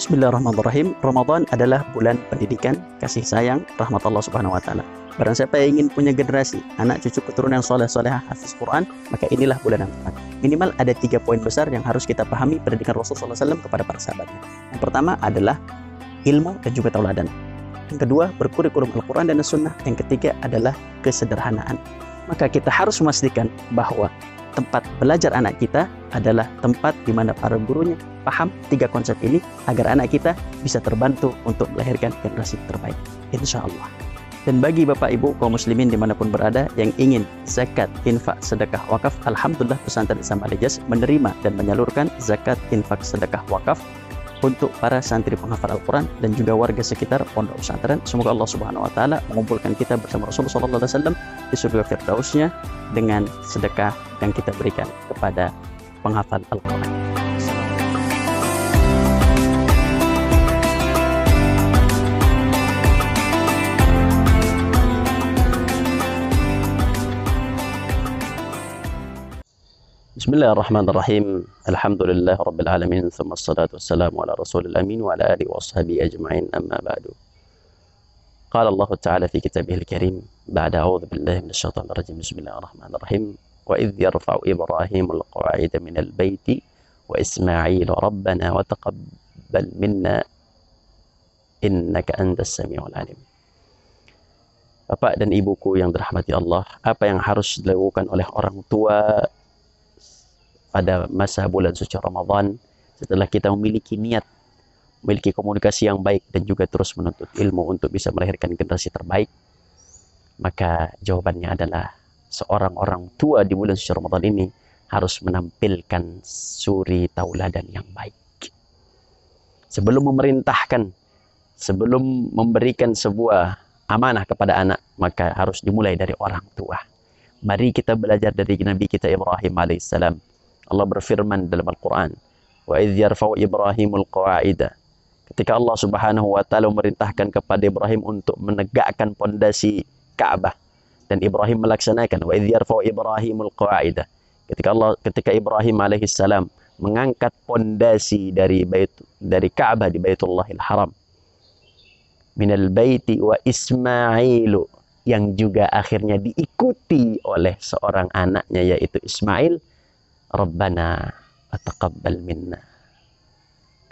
Bismillahirrahmanirrahim. Ramadan adalah bulan pendidikan, kasih sayang, rahmat Allah Subhanahu wa taala. Barang siapa yang ingin punya generasi, anak cucu keturunan soleh-solehah hafiz Quran, maka inilah bulan yang tepat. Minimal ada 3 poin besar yang harus kita pahami pendidikan Rasulullah SAW kepada para sahabatnya. Yang pertama adalah ilmu dan juga tauladan. Yang kedua, berkurikulum Al-Quran dan As-Sunnah. Yang ketiga adalah kesederhanaan. Maka kita harus memastikan bahwa tempat belajar anak kita adalah tempat di mana para gurunya paham 3 konsep ini agar anak kita bisa terbantu untuk melahirkan generasi terbaik, insya Allah. Dan bagi Bapak Ibu kaum muslimin dimanapun berada yang ingin zakat, infak, sedekah, wakaf, alhamdulillah pesantren Islam Al-Hijaz menerima dan menyalurkan zakat, infak, sedekah, wakaf untuk para santri penghafal Al-Quran dan juga warga sekitar pondok pesantren. Semoga Allah Subhanahu wa taala mengumpulkan kita bersama Rasulullah SAW di surga Firdausnya dengan sedekah yang kita berikan kepada penghafal Al-Quran. Bismillahirrahmanirrahim. Alhamdulillah Rabbil Alamin. Thumma assalatu wassalamu ala rasulil amin wa ala alihi wa ashabihi ajma'in, amma ba'du. Qala Allah Ta'ala fi kitabihil karim ba'da a'udhu billahi minasyaitanir rajim. Bismillahirrahmanirrahim. Wa idh yarfa'u Ibrahimul qawa'ida minal baiti wa Ismail rabbana wa taqabbal minna innaka antas samiul alim. Bapak dan ibuku yang dirahmati Allah, apa yang harus dilakukan oleh orang tua pada masa bulan suci Ramadan setelah kita memiliki niat, memiliki komunikasi yang baik dan juga terus menuntut ilmu untuk bisa melahirkan generasi terbaik? Maka jawabannya adalah seorang orang tua di bulan suci Ramadan ini harus menampilkan suri tauladan yang baik. Sebelum memerintahkan, sebelum memberikan sebuah amanah kepada anak, maka harus dimulai dari orang tua. Mari kita belajar dari Nabi kita Ibrahim alaihissalam. Allah berfirman dalam Al-Quran, wa idh yarfa'u Ibrahimul qawa'ida. Ketika Allah Subhanahu wa taala memerintahkan kepada Ibrahim untuk menegakkan pondasi Ka'bah dan Ibrahim melaksanakan, wa idh yarfa'u Ibrahimul qawa'ida. Ketika Ibrahim alaihissalam mengangkat pondasi dari Ka'bah di Baitullahil Haram. Minal baiti wa Ismailu, yang juga akhirnya diikuti oleh seorang anaknya yaitu Ismail. Rabbana ataqabbal minna.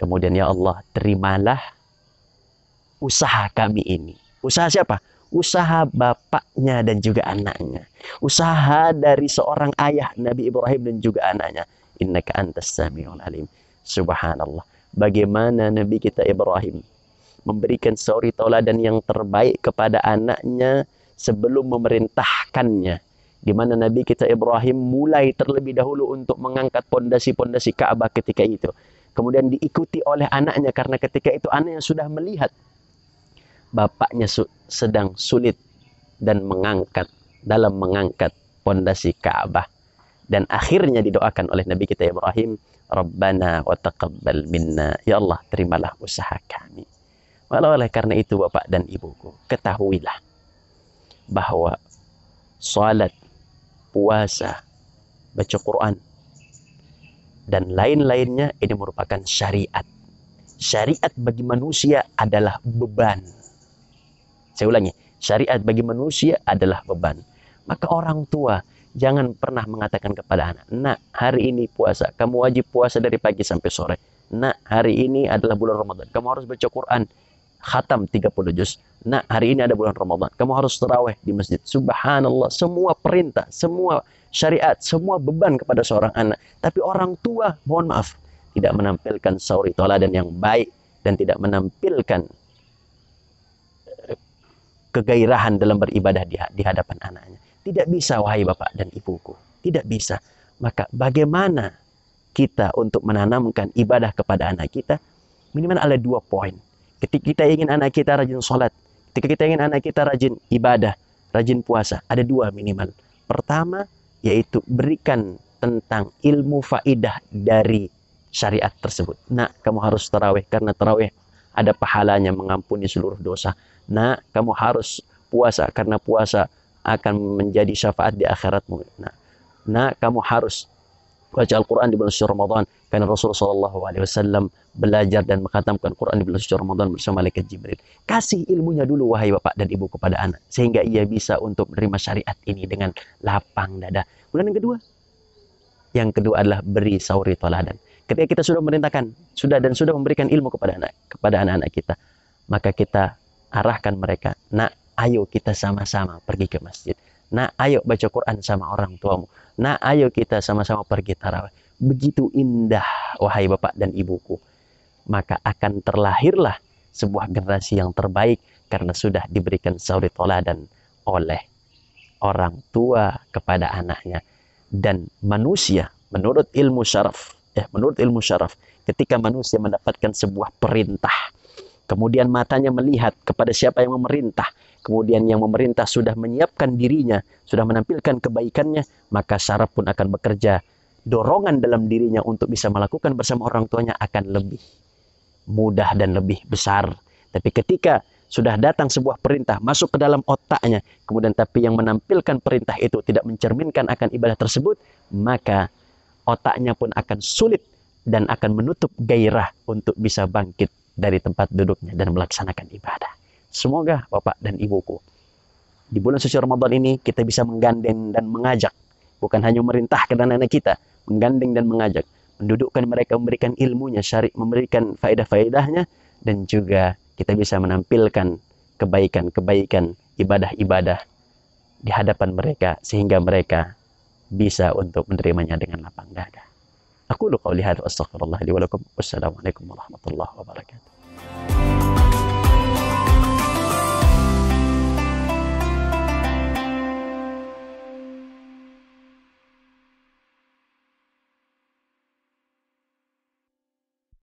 Kemudian ya Allah, terimalah usaha kami ini. Usaha siapa? Usaha bapaknya dan juga anaknya. Usaha dari seorang ayah Nabi Ibrahim dan juga anaknya. Innaka antas samiul alim. Subhanallah. Bagaimana Nabi kita Ibrahim memberikan suri tauladan yang terbaik kepada anaknya sebelum memerintahkannya. Di mana Nabi kita Ibrahim mulai terlebih dahulu untuk mengangkat pondasi-pondasi Ka'bah ketika itu. Kemudian diikuti oleh anaknya karena ketika itu anaknya sudah melihat bapaknya sedang sulit dan dalam mengangkat pondasi Ka'bah. Dan akhirnya didoakan oleh Nabi kita Ibrahim, Rabbana wa taqabbal minna. Ya Allah, terimalah usaha kami. Oleh karena itu Bapak dan Ibuku, ketahuilah bahwa salat, puasa, baca Quran, dan lain-lainnya ini merupakan syariat. Syariat bagi manusia adalah beban. Saya ulangi, syariat bagi manusia adalah beban. Maka orang tua jangan pernah mengatakan kepada anak, nak, hari ini puasa, kamu wajib puasa dari pagi sampai sore. Nak, hari ini adalah bulan Ramadan, kamu harus baca Quran khatam 30 juz. Nah, hari ini ada bulan Ramadan, kamu harus tarawih di masjid. Subhanallah, semua perintah, semua syariat, semua beban kepada seorang anak. Tapi orang tua, mohon maaf, tidak menampilkan suri tauladan yang baik dan tidak menampilkan kegairahan dalam beribadah di hadapan anaknya. Tidak bisa, wahai Bapak dan Ibuku, tidak bisa. Maka bagaimana kita untuk menanamkan ibadah kepada anak kita? Minimal ada 2 poin. Ketika kita ingin anak kita rajin sholat, ketika kita ingin anak kita rajin ibadah, rajin puasa, ada 2 minimal. Pertama, yaitu berikan tentang ilmu faidah dari syariat tersebut. Nah, kamu harus tarawih karena tarawih ada pahalanya mengampuni seluruh dosa. Nah, kamu harus puasa karena puasa akan menjadi syafaat di akhiratmu. Nah, kamu harus baca Al-Quran di bulan suci Ramadan, karena Rasulullah SAW belajar dan mengkhatamkan Quran di bulan suci Ramadan bersama malaikat Jibril. Kasih ilmunya dulu wahai bapak dan ibu kepada anak, sehingga ia bisa untuk menerima syariat ini dengan lapang dada. Kemudian yang kedua adalah beri sauri toladan. Ketika kita sudah memerintahkan, sudah memberikan ilmu kepada anak-anak kita, maka kita arahkan mereka, nak, ayo kita sama-sama pergi ke masjid. Nak, ayo baca Quran sama orang tuamu. Nah, ayo kita sama-sama pergi tarawih. Begitu indah, wahai bapak dan ibuku. Maka akan terlahirlah sebuah generasi yang terbaik karena sudah diberikan sauri toladan oleh orang tua kepada anaknya. Dan manusia, menurut ilmu syaraf, ketika manusia mendapatkan sebuah perintah, kemudian matanya melihat kepada siapa yang memerintah, kemudian yang memerintah sudah menyiapkan dirinya, sudah menampilkan kebaikannya, maka syaraf pun akan bekerja. Dorongan dalam dirinya untuk bisa melakukan bersama orang tuanya akan lebih mudah dan lebih besar. Tapi ketika sudah datang sebuah perintah masuk ke dalam otaknya, kemudian tapi yang menampilkan perintah itu tidak mencerminkan akan ibadah tersebut, maka otaknya pun akan sulit dan akan menutup gairah untuk bisa bangkit dari tempat duduknya dan melaksanakan ibadah. Semoga bapak dan ibuku, di bulan suci Ramadan ini kita bisa menggandeng dan mengajak, bukan hanya memerintahkan anak-anak kita, menggandeng dan mengajak, mendudukkan mereka, memberikan ilmunya, memberikan faedah-faedahnya, dan juga kita bisa menampilkan kebaikan-kebaikan, ibadah-ibadah di hadapan mereka, sehingga mereka bisa untuk menerimanya dengan lapang dada. Aku qauli hadza wa astaghfirullah li wa lakum. Wassalamualaikum warahmatullahi wabarakatuh.